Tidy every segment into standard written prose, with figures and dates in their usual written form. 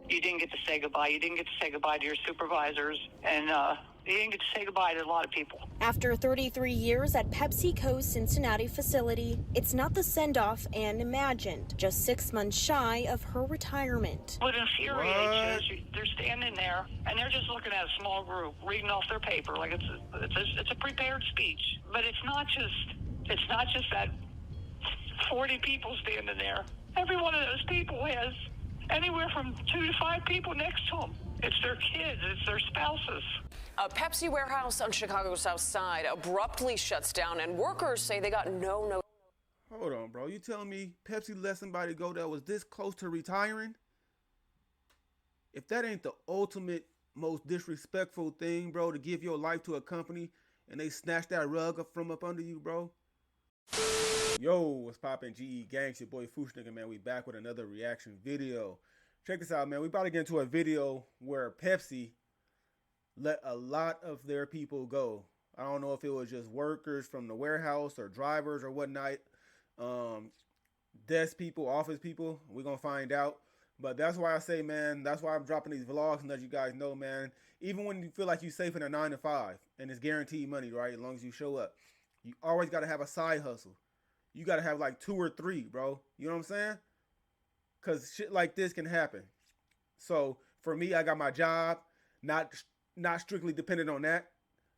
You didn't get to say goodbye. You didn't get to say goodbye to your supervisors, and you didn't get to say goodbye to a lot of people. After 33 years at PepsiCo's Cincinnati facility, it's not the send-off Anne imagined, just 6 months shy of her retirement. What infuriates you is they're standing there, and they're just looking at a small group, reading off their paper like it's a prepared speech. But it's not just that 40 people standing there. Every one of those people has anywhere from 2 to 5 people next to them. It's their kids, it's their spouses. A Pepsi warehouse on Chicago's South Side abruptly shuts down, and workers say they got no notice. Hold on, bro. You telling me Pepsi let somebody go that was this close to retiring? If that ain't the ultimate, most disrespectful thing, bro, to give your life to a company and they snatch that rug up from up under you, bro. Yo, what's poppin', GE gang? It's your boy Foosh Nigga, man. We back with another reaction video. Check this out, man. We about to get into a video where Pepsi let a lot of their people go. I don't know if it was just workers from the warehouse or drivers or whatnot. Desk people, office people. We're going to find out. But that's why I say, man, that's why I'm dropping these vlogs and let you guys know, man. Even when you feel like you're safe in a 9 to 5 and it's guaranteed money, right? As long as you show up. You always got to have a side hustle. You got to have like 2 or 3, bro. You know what I'm saying? Because shit like this can happen. So for me, I got my job, not strictly dependent on that.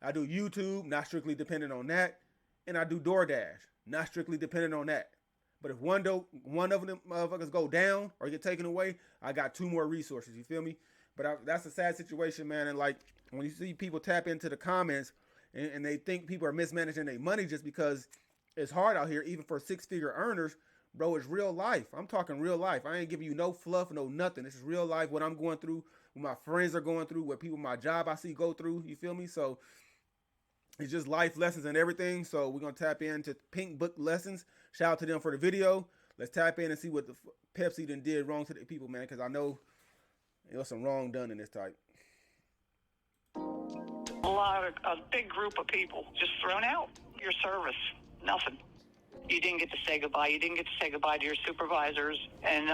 I do YouTube, not strictly dependent on that. And I do DoorDash, not strictly dependent on that. But if one of them motherfuckers go down or get taken away, I got 2 more resources. You feel me? But that's a sad situation, man. And like when you see people tap into the comments and they think people are mismanaging their money just because it's hard out here, even for 6-figure earners, bro, it's real life. I'm talking real life. I ain't giving you no fluff, no nothing. This is real life, what I'm going through, what my friends are going through, what people my job I see go through. You feel me? So it's just life lessons and everything. So we're going to tap into Pink Book Lessons. Shout out to them for the video. Let's tap in and see what the Pepsi done did wrong to the people, man, because I know there was some wrong done in this type. A big group of people just thrown out. Your service, nothing. You didn't get to say goodbye. You didn't get to say goodbye to your supervisors, and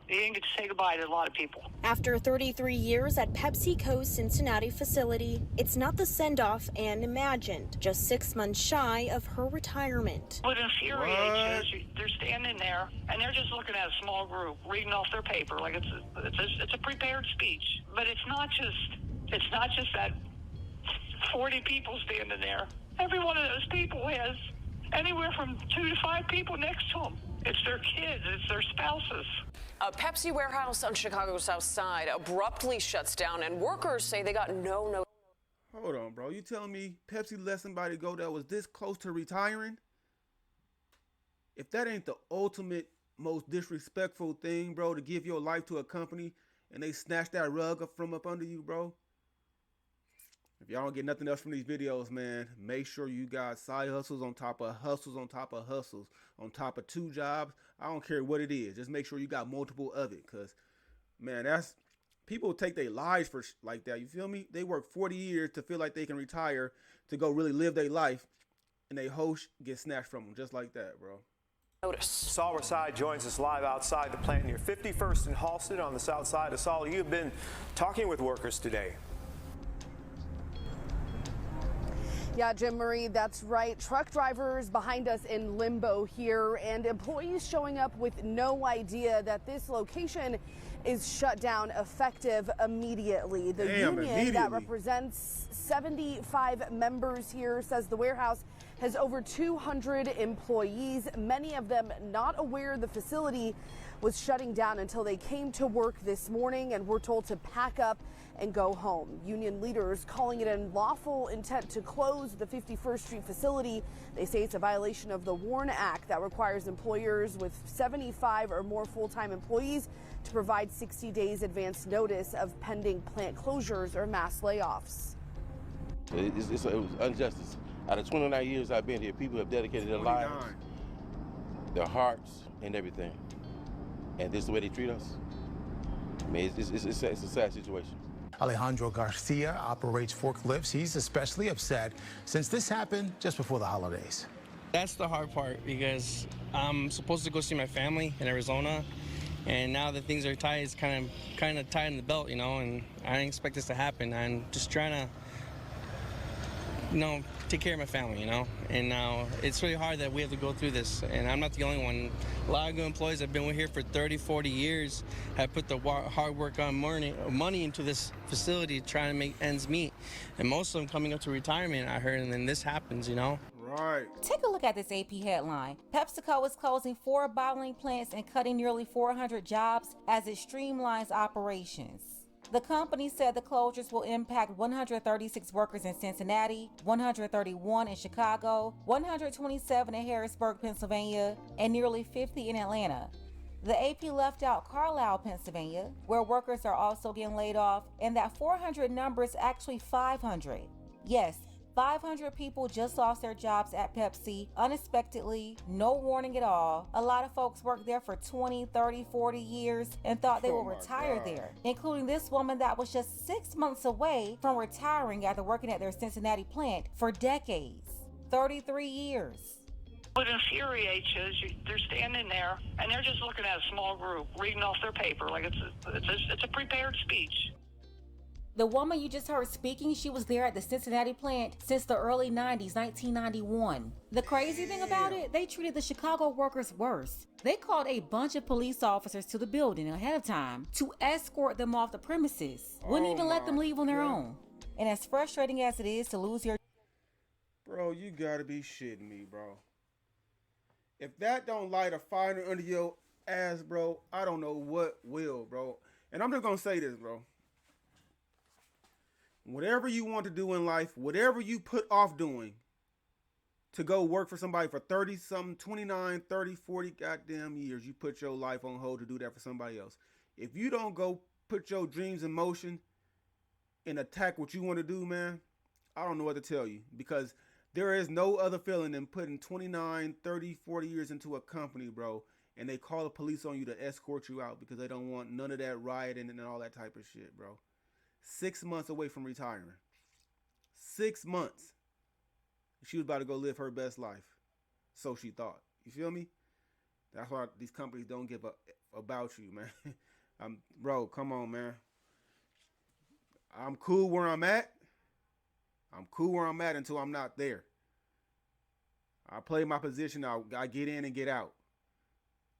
you didn't get to say goodbye to a lot of people. After 33 years at PepsiCo's Cincinnati facility, it's not the send-off Anne imagined, just 6 months shy of her retirement. What infuriates you is they're standing there, and they're just looking at a small group, reading off their paper like it's a prepared speech. But it's not just that 40 people standing there. Every one of those people has anywhere from 2 to 5 people next to them. It's their kids, it's their spouses. A Pepsi warehouse on Chicago's South Side abruptly shuts down, and workers say they got no notice. Hold on, bro. You telling me Pepsi let somebody go that was this close to retiring? If that ain't the ultimate, most disrespectful thing, bro, to give your life to a company and they snatch that rug up from up under you, bro. If y'all don't get nothing else from these videos, man, make sure you got side hustles on top of hustles on top of hustles on top of 2 jobs. I don't care what it is. Just make sure you got multiple of it, because, man, that's people take their lives for like that. You feel me? They work 40 years to feel like they can retire to go really live their life, and they host get snatched from them just like that, bro. Notice. Saul Rasai joins us live outside the plant near 51st and Halsted on the south side. Saul, you've been talking with workers today. Yeah, Jim Marie, that's right. Truck drivers behind us in limbo here, and employees showing up with no idea that this location is shut down effective immediately. The union that represents 75 members here says the warehouse has over 200 employees, many of them not aware the facility was shutting down until they came to work this morning and were told to pack up and go home. Union leaders calling it an unlawful intent to close the 51st Street facility. They say it's a violation of the WARN Act that requires employers with 75 or more full-time employees to provide 60 days advance notice of pending plant closures or mass layoffs. It was injustice. Out of 29 years I've been here, people have dedicated their lives, their hearts, and everything. And this is the way they treat us. I mean, it's a sad situation. Alejandro Garcia operates forklifts. He's especially upset since this happened just before the holidays. That's the hard part, because I'm supposed to go see my family in Arizona, And now that things are tight, it's kind of tight in the belt, you know, and I didn't expect this to happen. I'm just trying to, you know, take care of my family, you know, and now it's really hard that we have to go through this, and I'm not the only one. A lot of good employees have been here for 30, 40 years, have put the hard work on money into this facility trying to make ends meet, and most of them coming up to retirement, I heard, and then this happens, you know. Right. Take a look at this AP headline. PepsiCo is closing 4 bottling plants and cutting nearly 400 jobs as it streamlines operations. The company said the closures will impact 136 workers in Cincinnati, 131 in Chicago, 127 in Harrisburg, Pennsylvania, and nearly 50 in Atlanta. The AP left out Carlisle, Pennsylvania, where workers are also getting laid off, and that 400 number is actually 500. Yes, 500 people just lost their jobs at Pepsi unexpectedly, no warning at all. A lot of folks worked there for 20, 30, 40 years and thought they would retire there, including this woman that was just 6 months away from retiring after working at their Cincinnati plant for decades, 33 years. What infuriates you is they're standing there and they're just looking at a small group, reading off their paper like it's a prepared speech. The woman you just heard speaking, she was there at the Cincinnati plant since the early 90s, 1991. The crazy thing about it, they treated the Chicago workers worse. They called a bunch of police officers to the building ahead of time to escort them off the premises. Wouldn't even let them leave on their own. And as frustrating as it is to lose your... Bro, you gotta be shitting me, bro. If that don't light a fire under your ass, bro, I don't know what will, bro. And I'm just gonna say this, bro. Whatever you want to do in life, whatever you put off doing to go work for somebody for 30-something, 29, 30, 40 goddamn years, you put your life on hold to do that for somebody else. If you don't go put your dreams in motion and attack what you want to do, man, I don't know what to tell you, because there is no other feeling than putting 29, 30, 40 years into a company, bro, and they call the police on you to escort you out because they don't want none of that rioting and all that type of shit, bro. 6 months away from retiring. 6 months. She was about to go live her best life. So she thought. You feel me? That's why these companies don't give up about you, man. Bro, come on, man. I'm cool where I'm at. I'm cool where I'm at until I'm not there. I play my position. I get in and get out.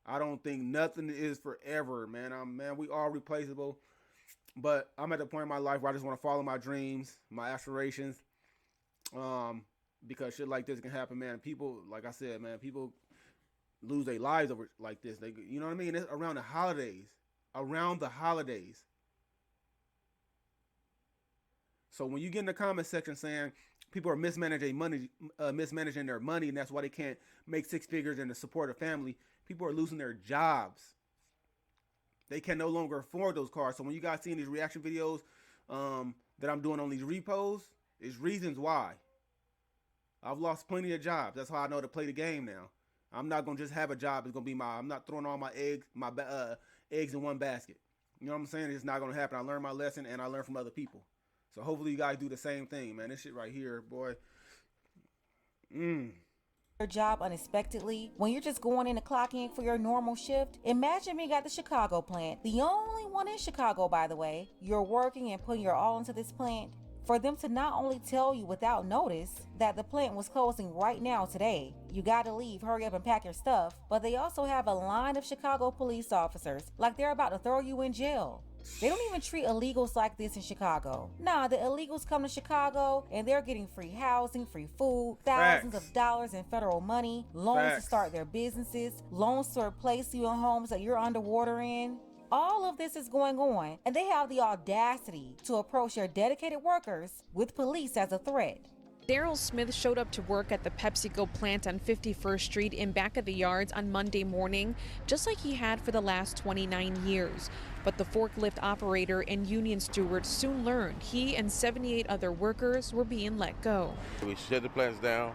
I don't think nothing is forever, man. We all replaceable. But I'm at the point in my life where I just want to follow my dreams, my aspirations, because shit like this can happen, man. People, like I said, man, people lose their lives over like this. They, you know what I mean? It's around the holidays. So when you get in the comment section saying people are mismanaging their money, and that's why they can't make 6 figures and to support a family, people are losing their jobs. They can no longer afford those cars. So when you guys seeing these reaction videos that I'm doing on these repos, there's reasons why. I've lost plenty of jobs. That's how I know to play the game now. I'm not gonna just have a job. It's gonna be I'm not throwing all my eggs in one basket. You know what I'm saying? It's not gonna happen. I learned my lesson, and I learned from other people. So hopefully you guys do the same thing, man. This shit right here, boy. Your job unexpectedly when you're just going in to clock in for your normal shift. Imagine being at the Chicago plant, the only one in Chicago, by the way. You're working and putting your all into this plant. For them to not only tell you without notice that the plant was closing right now today, you gotta leave, hurry up and pack your stuff, but they also have a line of Chicago police officers like they're about to throw you in jail. They don't even treat illegals like this in Chicago. Nah, the illegals come to Chicago and they're getting free housing, free food, thousands of dollars in federal money, loans to start their businesses, loans to replace you in homes that you're underwater in. All of this is going on, and they have the audacity to approach their dedicated workers with police as a threat. Daryl Smith showed up to work at the PepsiCo plant on 51st Street in back of the yards on Monday morning, just like he had for the last 29 years. But the forklift operator and union steward soon learned he and 78 other workers were being let go. We shut the plants down,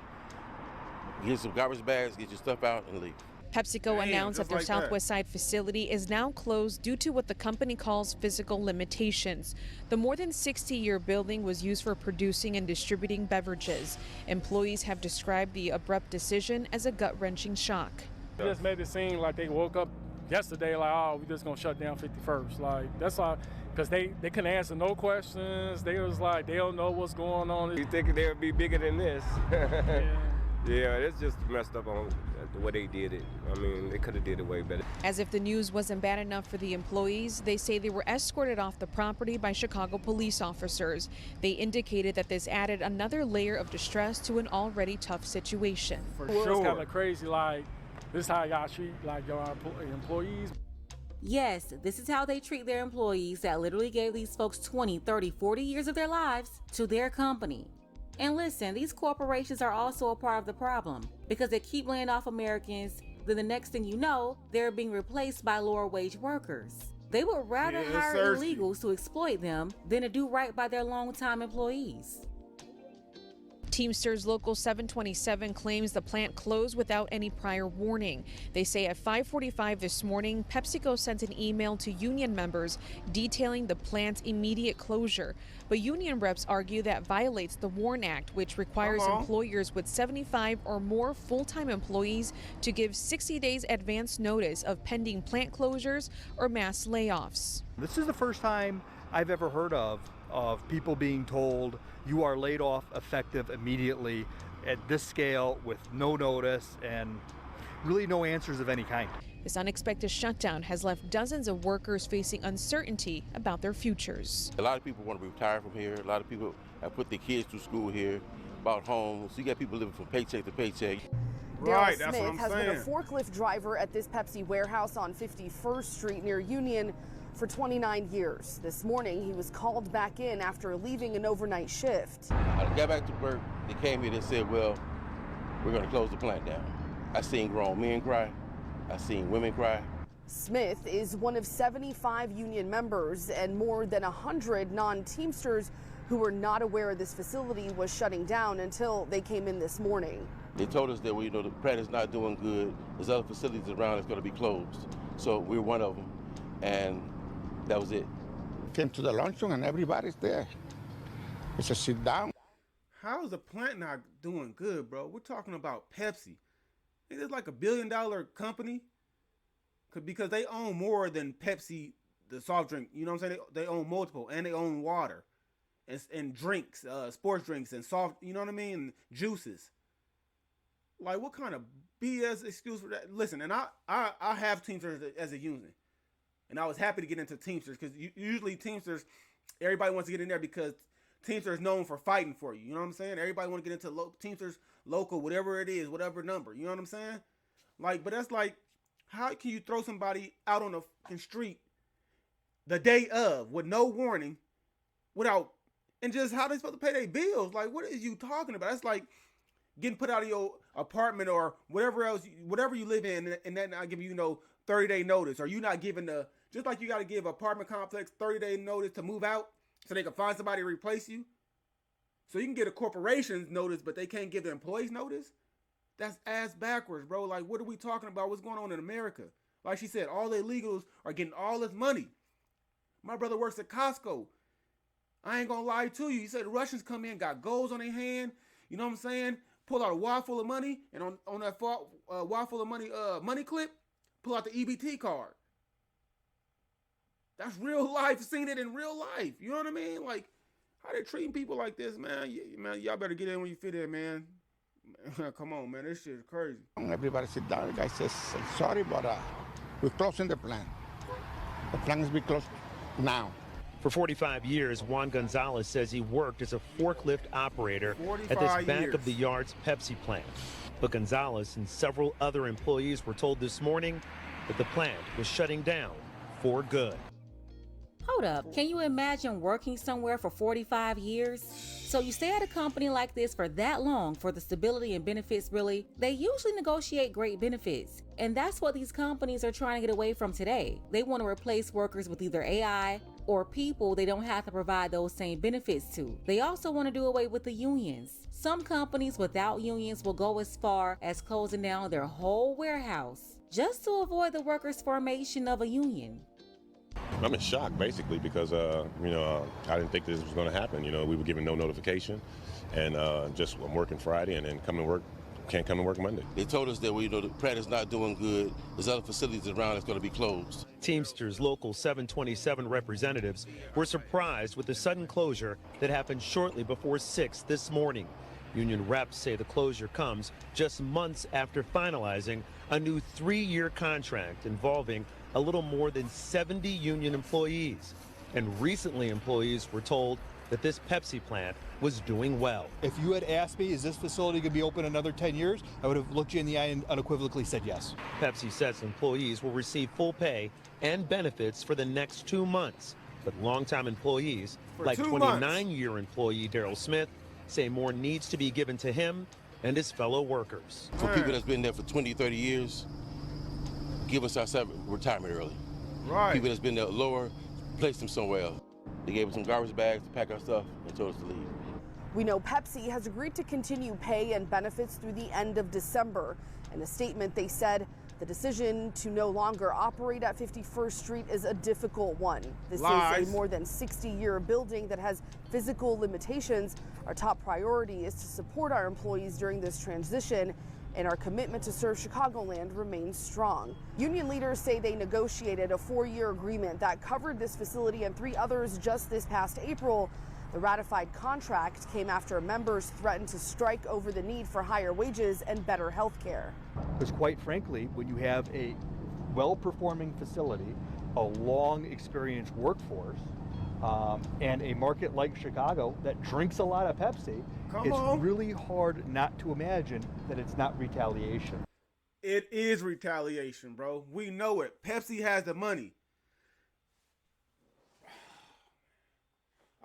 get some garbage bags, get your stuff out, and leave. PepsiCo announced that their Southwest Side facility is now closed due to what the company calls physical limitations. The more than 60-year building was used for producing and distributing beverages. Employees have described the abrupt decision as a gut-wrenching shock. It just made it seem like they woke up yesterday, like, oh, we just gonna shut down 51st. Like, that's all, because they couldn't answer no questions. They was like, they don't know what's going on. You think they would be bigger than this? Yeah, it's just messed up on the way they did it. I mean, they could have did it way better. As if the news wasn't bad enough for the employees, they say they were escorted off the property by Chicago police officers. They indicated that this added another layer of distress to an already tough situation. For sure. It's kind of crazy, like, this is how y'all treat, like, your employees. Yes, this is how they treat their employees that literally gave these folks 20, 30, 40 years of their lives to their company. And listen, these corporations are also a part of the problem because they keep laying off Americans. Then the next thing you know, they're being replaced by lower wage workers. They would rather hire illegals to exploit them than to do right by their longtime employees. Teamsters Local 727 claims the plant closed without any prior warning. They say at 5:45 this morning, PepsiCo sent an email to union members detailing the plant's immediate closure. But union reps argue that violates the WARN Act, which requires employers with 75 or more full-time employees to give 60 days advance notice of pending plant closures or mass layoffs. This is the first time I've ever heard of people being told you are laid off effective immediately at this scale with no notice and really no answers of any kind. This unexpected shutdown has left dozens of workers facing uncertainty about their futures. A lot of people want to retire from here. A lot of people have put their kids through school here, bought homes. So you got people living from paycheck to paycheck. Right, that's what I'm saying. Smith has been a forklift driver at this Pepsi warehouse on 51st Street near Union for 29 years. This morning, he was called back in after leaving an overnight shift. I got back to work. They came here and said, well, we're going to close the plant down. I seen grown men cry. I seen women cry. Smith is one of 75 union members and more than 100 non-Teamsters who were not aware this facility was shutting down until they came in this morning. They told us that the plant is not doing good. There's other facilities around that's going to be closed. So we're one of them, and that was it. Came to the luncheon and everybody's there. It's a sit down. How is the plant not doing good, bro? We're talking about Pepsi. It's like $1 billion company because they own more than Pepsi, the soft drink. You know what I'm saying? They own multiple, and they own water and drinks, sports drinks and soft, you know what I mean? And juices. Like, what kind of BS excuse for that? Listen, and I have Teamsters as a union. And I was happy to get into Teamsters because usually Teamsters, everybody wants to get in there because Teamsters is known for fighting for you. You know what I'm saying? Everybody want to get into Teamsters local, whatever it is, whatever number. You know what I'm saying? Like, but that's like, how can you throw somebody out on the street the day of with no warning without, and just how they supposed to pay their bills? Like, what is you talking about? That's like getting put out of your apartment or whatever else, whatever you live in, and then I give you, 30-day notice, or you not giving just like you got to give apartment complex 30-day notice to move out so they can find somebody to replace you. So you can get a corporation's notice, but they can't give the employees notice? That's ass backwards, bro. Like, what are we talking about? What's going on in America? Like she said, all the illegals are getting all this money. My brother works at Costco. I ain't gonna lie to you. He said the Russians come in, got goals on their hand. You know what I'm saying? Pull out a wad full of money, and on that wad full of money, money clip, pull out the EBT card. That's real life. Seen it in real life. You know what I mean? Like, how they treating people like this, man? Man, y'all better get in when you fit in, man. Come on, man. This shit is crazy. Everybody sit down. The guy says, sorry, but we're closing the plant. The plant is being closed now. For 45 years, Juan Gonzalez says he worked as a forklift operator at this back of the yard's Pepsi plant. But Gonzalez and several other employees were told this morning that the plant was shutting down for good. Hold up, can you imagine working somewhere for 45 years? So you stay at a company like this for that long for the stability and benefits, really? They usually negotiate great benefits. And that's what these companies are trying to get away from today. They want to replace workers with either AI or people they don't have to provide those same benefits to. They also want to do away with the unions. Some companies without unions will go as far as closing down their whole warehouse just to avoid the workers' formation of a union. I'm in shock, basically, because, I didn't think this was going to happen. We were given no notification, and I'm working Friday and then come to work can't come to work Monday. They told us that the plant is not doing good. There's other facilities around that's going to be closed. Teamsters Local 727 representatives were surprised with the sudden closure that happened shortly before 6 this morning. Union reps say the closure comes just months after finalizing a new 3-year contract involving a little more than 70 union employees. And recently employees were told that this Pepsi plant was doing well. If you had asked me, is this facility going to be open another 10 years, I would have looked you in the eye and unequivocally said yes. Pepsi says employees will receive full pay and benefits for the next 2 months. But longtime employees, like 29-year employee Daryl Smith, say more needs to be given to him and his fellow workers. For people that's been there for 20, 30 years, give us our retirement early. Right. People that's been there lower, place them somewhere else. They gave us some garbage bags to pack our stuff and told us to leave. We know Pepsi has agreed to continue pay and benefits through the end of December. In a statement, they said the decision to no longer operate at 51st Street is a difficult one. This is a more than 60-year building that has physical limitations. Our top priority is to support our employees during this transition, and our commitment to serve Chicagoland remains strong. Union leaders say they negotiated a 4-year agreement that covered this facility and 3 others just this past April. The ratified contract came after members threatened to strike over the need for higher wages and better health care. Because quite frankly, when you have a well-performing facility, a long experienced workforce, and a market like Chicago that drinks a lot of Pepsi, it's really hard not to imagine that it's not retaliation. It is retaliation, bro. We know it. Pepsi has the money.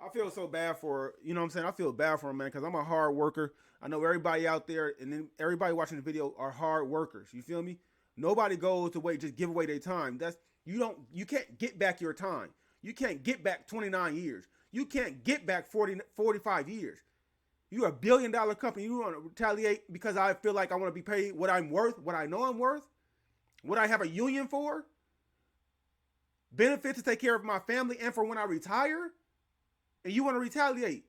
I feel so bad for, you know what I'm saying? I feel bad for him, man, because I'm a hard worker. I know everybody out there and then everybody watching the video are hard workers. You feel me? Nobody goes to wait, just give away their time. You can't get back your time. You can't get back 29 years. You can't get back 45 years. You're a $1 billion company. You want to retaliate because I feel like I want to be paid what I'm worth, what I know I'm worth, what I have a union for, benefits to take care of my family and for when I retire, and you want to retaliate.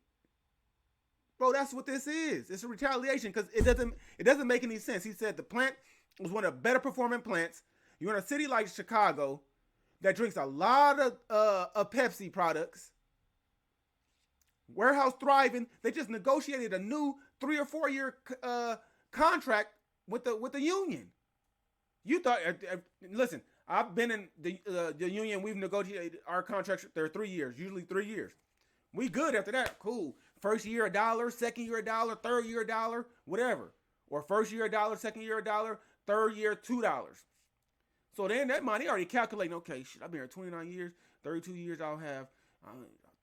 Bro, that's what this is. It's a retaliation because it doesn't make any sense. He said the plant was one of the better performing plants. You're in a city like Chicago that drinks a lot of Pepsi products. Warehouse thriving. They just negotiated a new 3 or 4 year contract with the union. You thought? Listen, I've been in the union. We've negotiated our contracts. They're 3 years, usually 3 years. We good after that. Cool. First year $1, second year $1, third year $1, whatever. Or first year $1, second year $1, third year $2. So then that money already calculating. Okay, shit. I've been here 29 years, 32 years. I'll have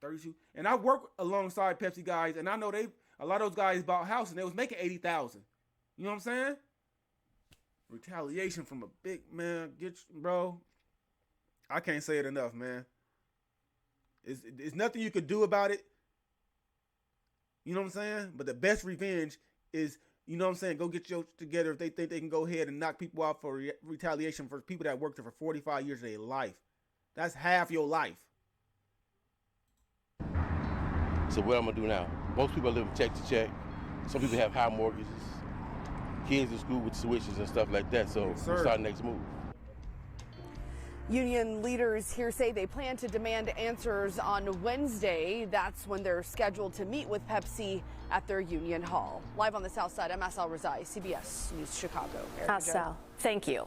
32. And I work alongside Pepsi guys, and I know a lot of those guys bought houses and they was making $80,000. You know what I'm saying? Retaliation from a big man, bro. I can't say it enough, man. It's nothing you could do about it. You know what I'm saying? But the best revenge is, you know what I'm saying, go get your together if they think they can go ahead and knock people out for retaliation for people that worked there for 45 years of their life. That's half your life. So what I'm gonna do now? Most people live check to check. Some people have high mortgages, kids in school with tuitions and stuff like that. So we'll start the next move. Union leaders here say they plan to demand answers on Wednesday. That's when they're scheduled to meet with Pepsi at their union hall. Live on the South Side, I'm Asal Razai, CBS News Chicago. Asal, thank you.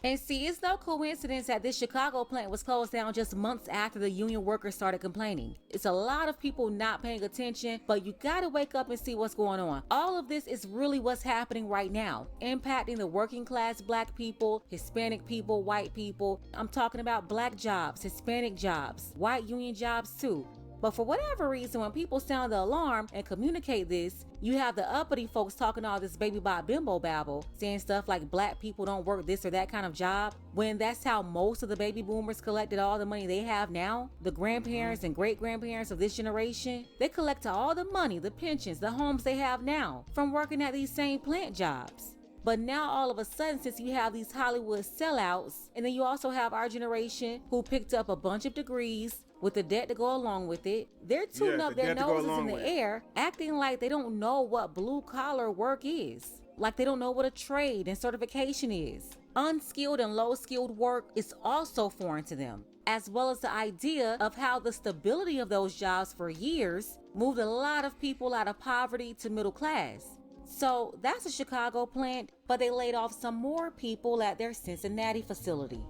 And see, it's no coincidence that this Chicago plant was closed down just months after the union workers started complaining. It's a lot of people not paying attention, but you gotta wake up and see what's going on. All of this is really what's happening right now, impacting the working class Black people, Hispanic people, white people. I'm talking about Black jobs, Hispanic jobs, white union jobs too. But for whatever reason, when people sound the alarm and communicate this, you have the uppity folks talking all this baby bot bimbo babble, saying stuff like Black people don't work this or that kind of job, when that's how most of the baby boomers collected all the money they have now. The grandparents and great-grandparents of this generation, they collect all the money, the pensions, the homes they have now from working at these same plant jobs. But now all of a sudden, since you have these Hollywood sellouts, and then you also have our generation who picked up a bunch of degrees with the debt to go along with it, they're tooting up their noses in the air, acting like they don't know what blue collar work is. like they don't know what a trade and certification is. Unskilled and low-skilled work is also foreign to them, as well as the idea of how the stability of those jobs for years moved a lot of people out of poverty to middle class. So that's a Chicago plant, but they laid off some more people at their Cincinnati facility.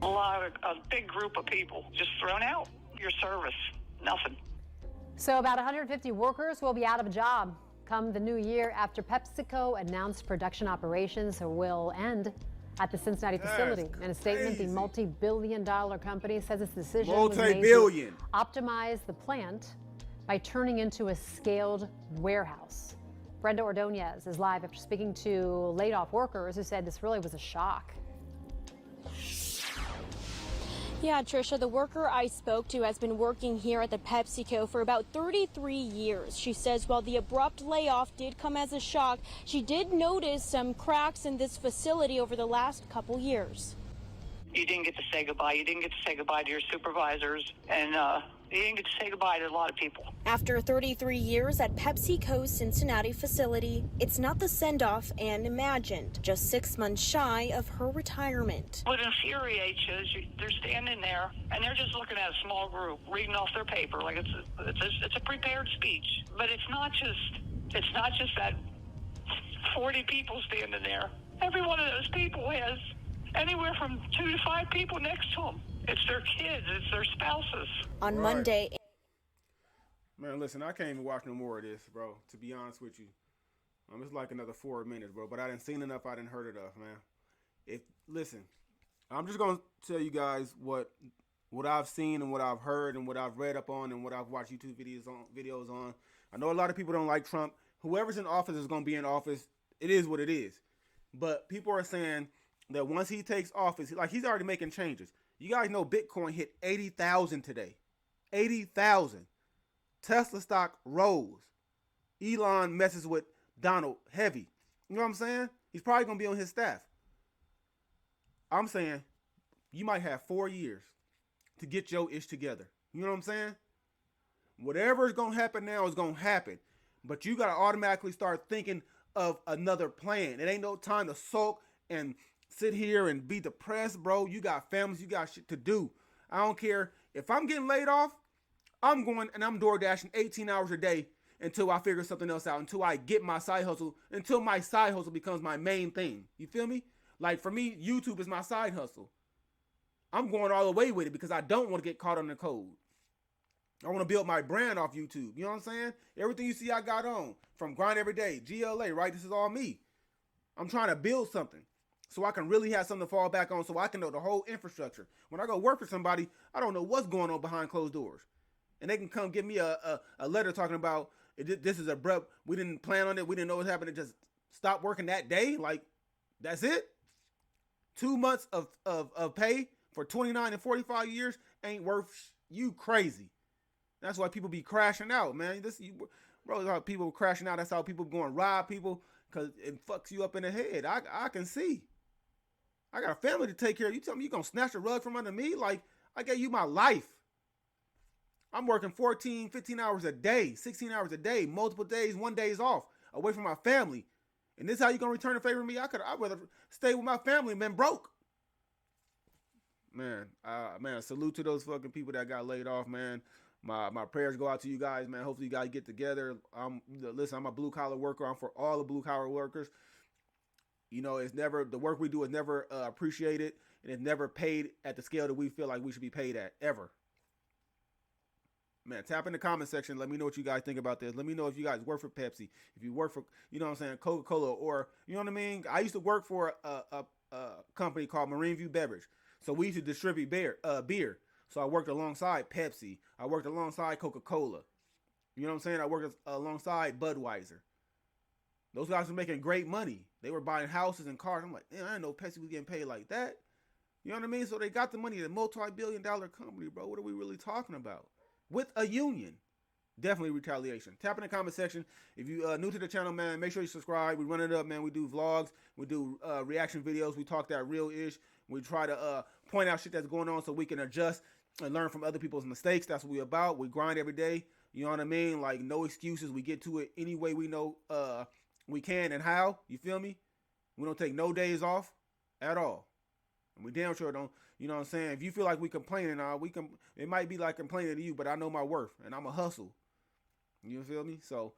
A big group of people just thrown out. Your service, nothing. So about 150 workers will be out of a job come the new year after PepsiCo announced production operations will end at the Cincinnati facility. In a statement, the multi-billion-dollar company says its decision was made to optimize the plant by turning into a scaled warehouse. Brenda Ordonez is live after speaking to laid-off workers who said this really was a shock. Yeah, Tricia, the worker I spoke to has been working here at the PepsiCo for about 33 years. She says while the abrupt layoff did come as a shock, she did notice some cracks in this facility over the last couple years. You didn't get to say goodbye. You didn't get to say goodbye to your supervisors, and you didn't get to say goodbye to a lot of people. After 33 years at PepsiCo's Cincinnati facility, it's not the send-off Anne imagined, just 6 months shy of her retirement. What infuriates you is they're standing there, and they're just looking at a small group, reading off their paper like it's a prepared speech. But it's not just that 40 people standing there. Every one of those people has anywhere from 2 to 5 people next to them. It's their kids, it's their spouses. On Monday. Man, listen, I can't even watch no more of this, bro, to be honest with you. It's like another 4 minutes, bro, but I didn't seen enough, I didn't heard enough, man. Listen, I'm just going to tell you guys what I've seen and what I've heard and what I've read up on and what I've watched YouTube videos on. I know a lot of people don't like Trump. Whoever's in office is going to be in office. It is what it is. But people are saying that once he takes office, like he's already making changes. You guys know Bitcoin hit 80,000 today. 80,000. Tesla stock rose. Elon messes with Donald heavy. You know what I'm saying? He's probably going to be on his staff. I'm saying you might have 4 years to get your ish together. You know what I'm saying? Whatever is going to happen now is going to happen. But you got to automatically start thinking of another plan. It ain't no time to sulk and sit here and be depressed, bro. You got families, you got shit to do. I don't care. If I'm getting laid off, I'm going and I'm door dashing 18 hours a day until I figure something else out, until I get my side hustle, until my side hustle becomes my main thing. You feel me? Like for me, YouTube is my side hustle. I'm going all the way with it because I don't want to get caught on the code. I want to build my brand off YouTube. You know what I'm saying? Everything you see I got on, from Grind Every Day, GLA, right? This is all me. I'm trying to build something so I can really have something to fall back on, so I can know the whole infrastructure. When I go work for somebody, I don't know what's going on behind closed doors. And they can come give me a letter talking about, this is abrupt, we didn't plan on it, we didn't know what happened, it just stopped working that day. Like, that's it? 2 months of pay for 29 and 45 years ain't worth you crazy. That's why people be crashing out, man. Bro, how people crashing out. That's how people going rob people, because it fucks you up in the head. I can see. I got a family to take care of. You tell me you going to snatch a rug from under me? Like, I gave you my life. I'm working 14, 15 hours a day, 16 hours a day, multiple days, 1 day is off, away from my family. And this is how you going to return the favor to me? I'd rather stay with my family and been broke. Man, salute to those fucking people that got laid off, man. My prayers go out to you guys, man. Hopefully you guys get together. Listen, I'm a blue collar worker. I'm for all the blue collar workers. You know, the work we do is never appreciated, and it's never paid at the scale that we feel like we should be paid at, ever. Man, tap in the comment section. Let me know what you guys think about this. Let me know if you guys work for Pepsi, if you work for, you know what I'm saying, Coca-Cola, or, you know what I mean? I used to work for a company called Marine View Beverage. So we used to distribute beer. So I worked alongside Pepsi. I worked alongside Coca-Cola. You know what I'm saying? I worked alongside Budweiser. Those guys were making great money. They were buying houses and cars. I'm like, man, I didn't know Pepsi was getting paid like that. You know what I mean? So they got the money. The multi-billion-dollar company, bro. What are we really talking about? With a union. Definitely retaliation. Tap in the comment section. If you new to the channel, man, make sure you subscribe. We run it up, man. We do vlogs. We do reaction videos. We talk that real-ish. We try to point out shit that's going on so we can adjust and learn from other people's mistakes. That's what we about. We grind every day. You know what I mean? Like, no excuses. We get to it any way we know we can and how. You feel me? We don't take no days off at all. And we damn sure don't, you know what I'm saying? If you feel like we complaining, it might be like complaining to you, but I know my worth and I'm a hustle. You feel me? So,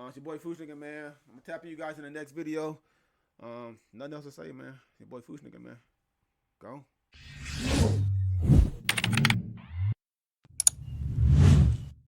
it's your boy Foosh Nigga, man. I'm gonna tap you guys in the next video. Nothing else to say, man. Your boy Foosh Nigga, man. Go.